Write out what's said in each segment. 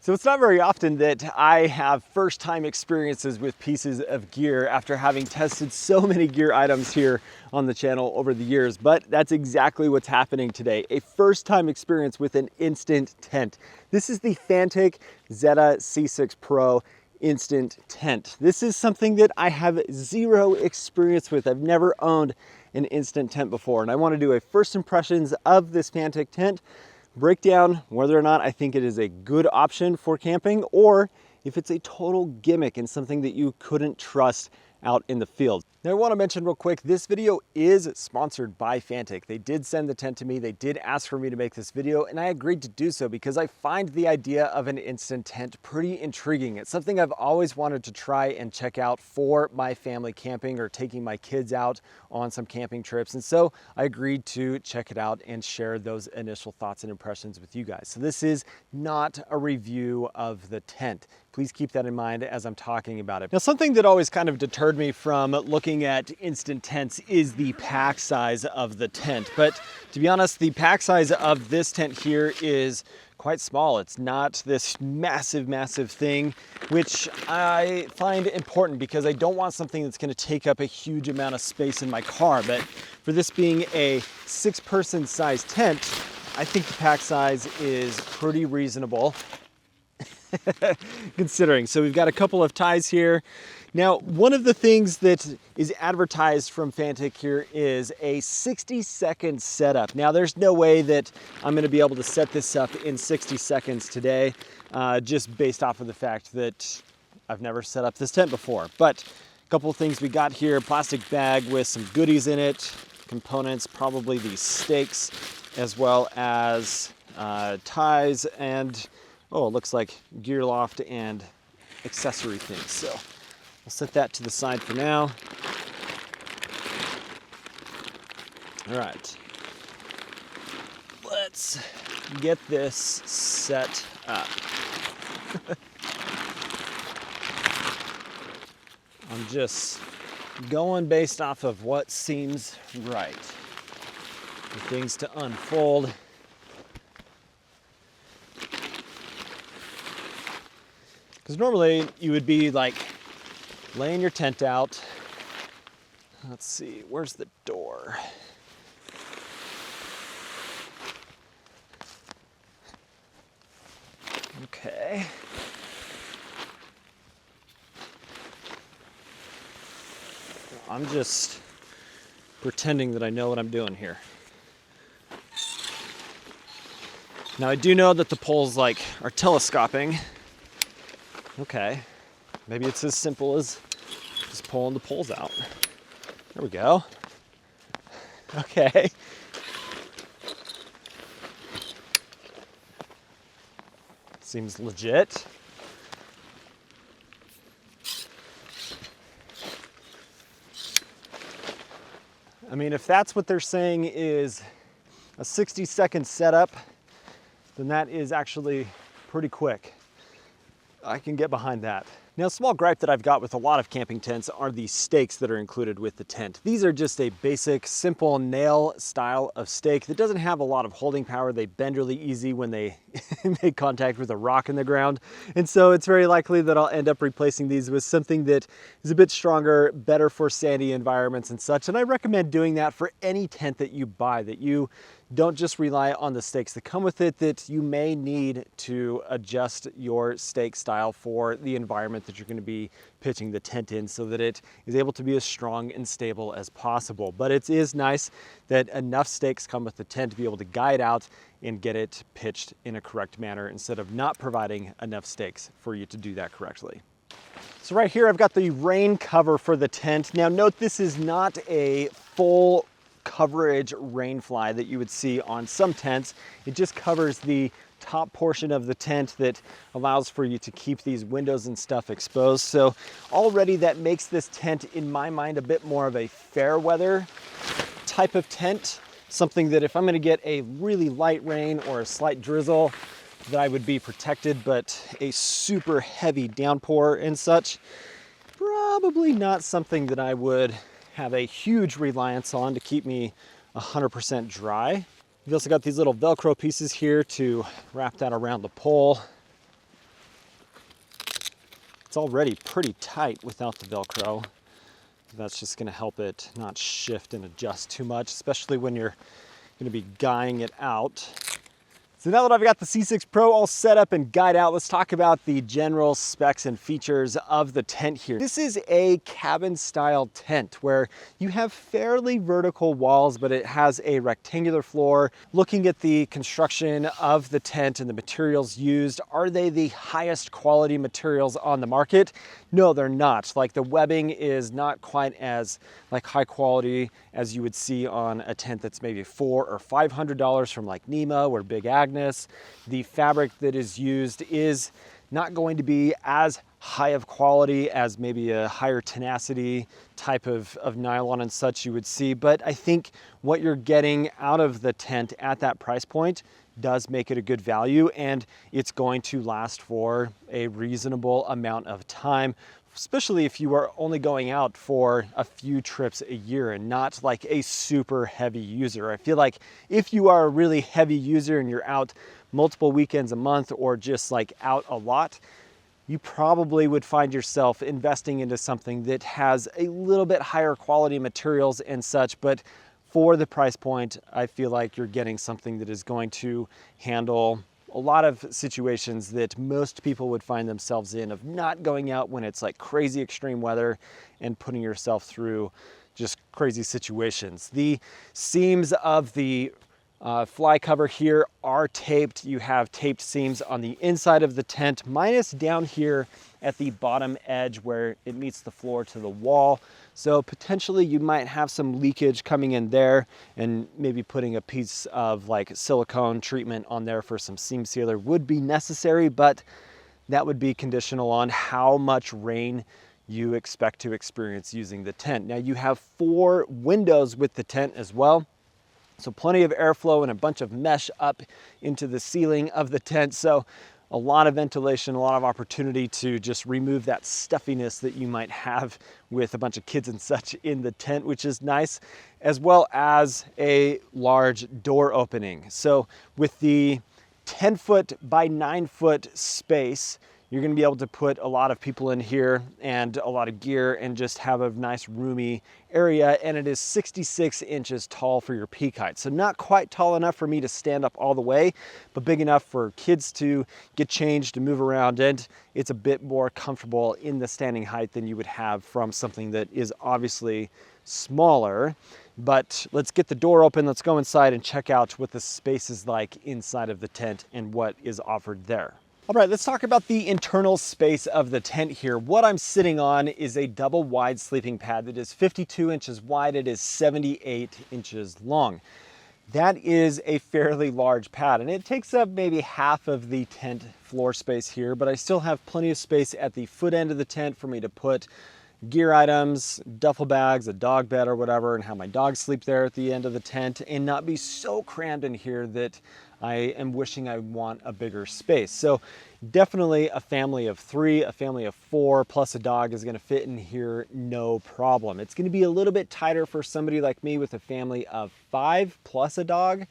So it's not very often that I have first-time experiences with pieces of gear after having tested so many gear items here on the channel over the years, but that's exactly what's happening today. A first-time experience with an instant tent. This is the Fanttik Zeta C6 Pro instant tent. This is something that I have zero experience with. I've never owned an instant tent before, and I want to do a first impressions of this Fanttik tent, break down whether or not I think it is a good option for camping or if it's a total gimmick and something that you couldn't trust out in the field. Now I want to mention real quick, this video is sponsored by Fanttik. They did send the tent to me, they did ask for me to make this video, and I agreed to do so because I find the idea of an instant tent pretty intriguing. It's something I've always wanted to try and check out for my family camping or taking my kids out on some camping trips, and so I agreed to check it out and share those initial thoughts and impressions with you guys. So this is not a review of the tent. Please keep that in mind as I'm talking about it. Now, something that always kind of deterred me from looking at instant tents is the pack size of the tent. But to be honest, the pack size of this tent here is quite small. It's not this massive, massive thing, which I find important because I don't want something that's going to take up a huge amount of space in my car. But for this being a 6-person size tent, I think the pack size is pretty reasonable. Considering. So we've got a couple of ties here. Now, one of the things that is advertised from Fanttik here is a 60-second setup. Now, there's no way that I'm going to be able to set this up in 60 seconds today, just based off of the fact that I've never set up this tent before. But a couple of things we got here: plastic bag with some goodies in it, components, probably these stakes, as well as ties and oh, it looks like gear loft and accessory things. So I'll set that to the side for now. All right, let's get this set up. I'm just going based off of what seems right for things to unfold. Because normally you would be like laying your tent out. Let's see, where's the door? Okay. I'm just pretending that I know what I'm doing here. Now I do know that the poles are telescoping. Okay, maybe it's as simple as just pulling the poles out. There we go. Okay. Seems legit. I mean, if that's what they're saying is a 60-second setup, then that is actually pretty quick. I can get behind that. Now, a small gripe that I've got with a lot of camping tents are the stakes that are included with the tent. These are just a basic, simple nail style of stake that doesn't have a lot of holding power. They bend really easy when they make contact with a rock in the ground. And so it's very likely that I'll end up replacing these with something that is a bit stronger, better for sandy environments and such. And I recommend doing that for any tent that you buy, that you don't just rely on the stakes that come with it, that you may need to adjust your stake style for the environment that you're going to be pitching the tent in so that it is able to be as strong and stable as possible. But it is nice that enough stakes come with the tent to be able to guide out and get it pitched in a correct manner instead of not providing enough stakes for you to do that correctly. So right here I've got the rain cover for the tent. Now note, this is not a full coverage rain fly that you would see on some tents. It just covers the top portion of the tent that allows for you to keep these windows and stuff exposed. So already that makes this tent, in my mind, a bit more of a fair weather type of tent. Something that if I'm going to get a really light rain or a slight drizzle, that I would be protected, but a super heavy downpour and such, probably not something that I would have a huge reliance on to keep me 100% dry. You've also got these little Velcro pieces here to wrap that around the pole. it's already pretty tight without the Velcro. That's just gonna help it not shift and adjust too much, especially when you're gonna be guying it out. So now that I've got the C6 Pro all set up and guyed out, let's talk about the general specs and features of the tent here. This is a cabin style tent where you have fairly vertical walls, but it has a rectangular floor. Looking at the construction of the tent and the materials used, are they the highest quality materials on the market? No, they're not. Like, the webbing is not quite as high quality as you would see on a tent that's maybe $400 or $500 from like Nemo or Big Agnes. The fabric that is used is not going to be as high of quality as maybe a higher tenacity type of nylon and such you would see. But I think what you're getting out of the tent at that price point does make it a good value, and it's going to last for a reasonable amount of time, especially if you are only going out for a few trips a year and not like a super heavy user. I feel like if you are a really heavy user and you're out multiple weekends a month or just like out a lot, you probably would find yourself investing into something that has a little bit higher quality materials and such. But for the price point, I feel like you're getting something that is going to handle a lot of situations that most people would find themselves in, of not going out when it's like crazy extreme weather and putting yourself through just crazy situations. The seams of the fly cover here are taped. You have taped seams on the inside of the tent, minus down here at the bottom edge where it meets the floor to the wall. So potentially you might have some leakage coming in there, and maybe putting a piece of like silicone treatment on there for some seam sealer would be necessary, but that would be conditional on how much rain you expect to experience using the tent. Now, you have 4 windows with the tent as well, so plenty of airflow and a bunch of mesh up into the ceiling of the tent. So a lot of ventilation, a lot of opportunity to just remove that stuffiness that you might have with a bunch of kids and such in the tent, which is nice, as well as a large door opening. So with the 10-foot by 9-foot space, you're gonna be able to put a lot of people in here and a lot of gear and just have a nice roomy area. And it is 66 inches tall for your peak height. So not quite tall enough for me to stand up all the way, but big enough for kids to get changed and move around. And it's a bit more comfortable in the standing height than you would have from something that is obviously smaller. But let's get the door open. Let's go inside and check out what the space is like inside of the tent and what is offered there. All right, let's talk about the internal space of the tent here. What I'm sitting on is a double wide sleeping pad that is 52 inches wide. It is 78 inches long. That is a fairly large pad, and it takes up maybe half of the tent floor space here, but I still have plenty of space at the foot end of the tent for me to put gear items, duffel bags, a dog bed or whatever, and have my dog sleep there at the end of the tent and not be so crammed in here that I am wishing I want a bigger space. So definitely a family of 3, a family of 4, plus a dog is gonna fit in here no problem. It's gonna be a little bit tighter for somebody like me with a family of 5 plus a dog.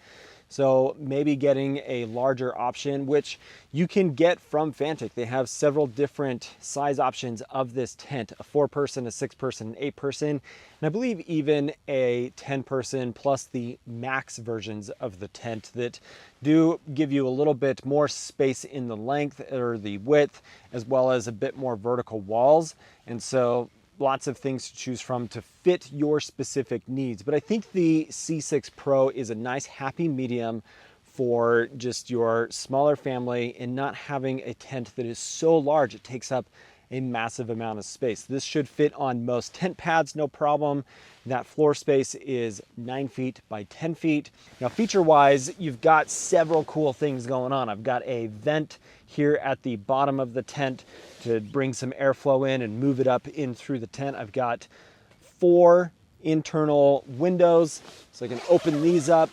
So maybe getting a larger option, which you can get from Fanttik. They have several different size options of this tent, a 4-person, a 6-person, an 8-person, and I believe even a 10-person, plus the max versions of the tent that do give you a little bit more space in the length or the width, as well as a bit more vertical walls. And so lots of things to choose from to fit your specific needs. But I think the C6 Pro is a nice happy medium for just your smaller family and not having a tent that is so large it takes up a massive amount of space. This should fit on most tent pads, no problem. That floor space is 9 feet by 10 feet. Now, feature-wise, you've got several cool things going on. I've got a vent here at the bottom of the tent to bring some airflow in and move it up in through the tent. I've got 4 internal windows, so I can open these up,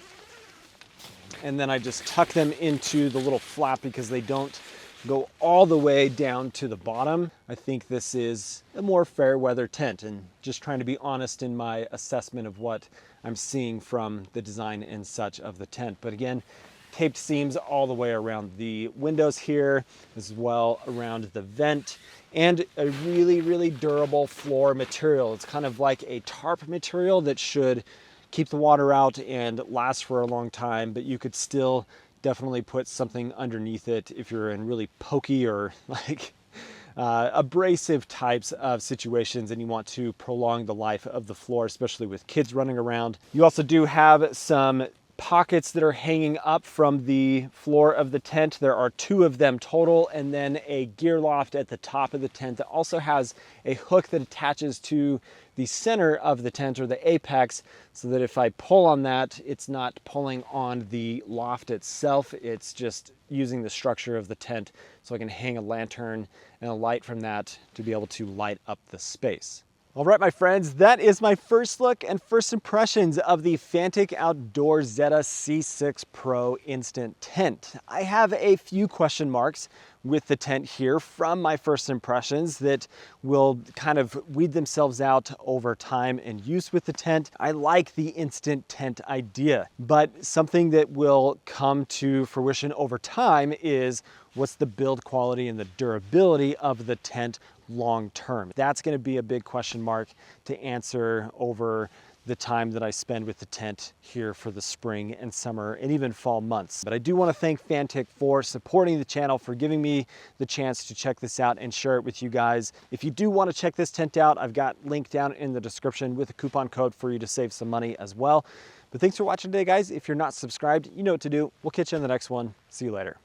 and then I just tuck them into the little flap because they don't go all the way down to the bottom. I think this is a more fair weather tent, and just trying to be honest in my assessment of what I'm seeing from the design and such of the tent. But again, taped seams all the way around the windows here, as well around the vent, and a really, really durable floor material. It's kind of like a tarp material that should keep the water out and last for a long time, but you could still definitely put something underneath it if you're in really pokey or like abrasive types of situations and you want to prolong the life of the floor, especially with kids running around. You also do have some pockets that are hanging up from the floor of the tent. There are 2 of them total, and then a gear loft at the top of the tent that also has a hook that attaches to the center of the tent, or the apex, so that if I pull on that, it's not pulling on the loft itself. It's just using the structure of the tent, so I can hang a lantern and a light from that to be able to light up the space. All right, my friends, that is my first look and first impressions of the Fanttik Outdoor Zeta C6 Pro Instant Tent. I have a few question marks with the tent here from my first impressions that will kind of weed themselves out over time and use with the tent. I like the instant tent idea, but something that will come to fruition over time is what's the build quality and the durability of the tent long term. That's going to be a big question mark to answer over the time that I spend with the tent here for the spring and summer and even fall months. But I do want to thank Fanttik for supporting the channel, for giving me the chance to check this out and share it with you guys. If you do want to check this tent out, I've got linked down in the description with a coupon code for you to save some money as well. But thanks for watching today, guys. If you're not subscribed, you know what to do. We'll catch you in the next one. See you later.